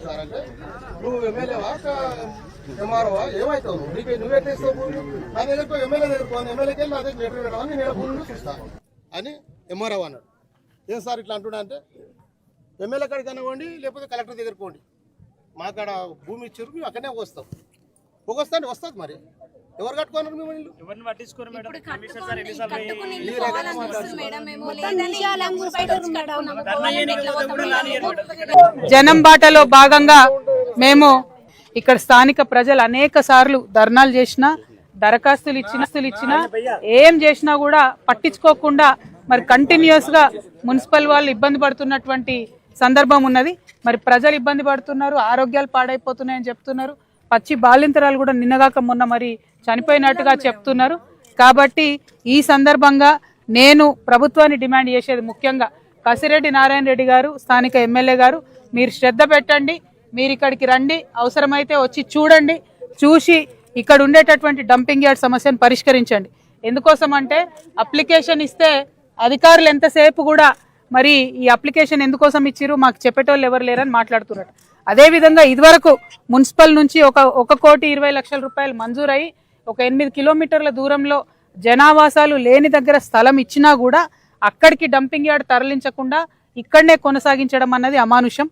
Sir అంటే నువ్వు ఎమ్మెల్యేవా ఎంఆర్ఓవా ఏమవుతావు నువ్వెట్లా ఇస్తావు భూమి నా దగ్గరకు ఎమ్మెల్యే దగ్గరకు ఎమ్మెల్యేకి వెళ్ళి నా దగ్గర లెటర్ పెట్టామని నేను భూమి చూస్తాను అని ఎంఆర్ఓ అన్నాడు. ఏం సార్ ఇట్లా అంటున్నా అంటే ఎమ్మెల్యే కాడికి కనుకోండి లేకపోతే కలెక్టర్ దగ్గరకు పోండి, మాకాడ భూమి ఇచ్చారు మేము అక్కడనే వస్తాం పొగొస్తాను వస్తుంది. మరి ఎవరు కట్టుకున్నారు మిమ్మల్ని? జనం బాటలో భాగంగా మేము ఇక్కడ స్థానిక ప్రజలు అనేక సార్లు ధర్నాలు చేసినా, దరఖాస్తులు ఇచ్చినా ఏం చేసినా కూడా పట్టించుకోకుండా మరి కంటిన్యూస్ గా మున్సిపల్ వాళ్ళు ఇబ్బంది పడుతున్నటువంటి సందర్భం ఉన్నది. మరి ప్రజలు ఇబ్బంది పడుతున్నారు, ఆరోగ్యాలు పాడైపోతున్నాయని చెప్తున్నారు. పచ్చి బాలింతరాలు కూడా నిన్నగాక మొన్న మరి చనిపోయినట్టుగా చెప్తున్నారు. కాబట్టి ఈ సందర్భంగా నేను ప్రభుత్వాన్ని డిమాండ్ చేసేది ముఖ్యంగా కసిరెడ్డి నారాయణ రెడ్డి గారు, స్థానిక ఎమ్మెల్యే గారు, మీరు శ్రద్ధ పెట్టండి, మీరు ఇక్కడికి రండి, అవసరమైతే వచ్చి చూడండి, చూసి ఇక్కడ ఉండేటటువంటి డంపింగ్ యార్డ్ సమస్యను పరిష్కరించండి. ఎందుకోసం అంటే అప్లికేషన్ ఇస్తే అధికారులు ఎంతసేపు కూడా మరి ఈ అప్లికేషన్ ఎందుకోసం ఇచ్చిరు మాకు చెప్పేటోళ్ళు ఎవరు లేరని మాట్లాడుతున్నారు. అదేవిధంగా ఇదివరకు మున్సిపల్ నుంచి 1,20,00,000 రూపాయలు మంజూరయ్యి 8 కిలోమీటర్ల దూరంలో జనావాసాలు లేని దగ్గర స్థలం ఇచ్చినా కూడా అక్కడికి డంపింగ్ యార్డ్ తరలించకుండా ఇక్కడనే కొనసాగించడం అన్నది అమానుషం.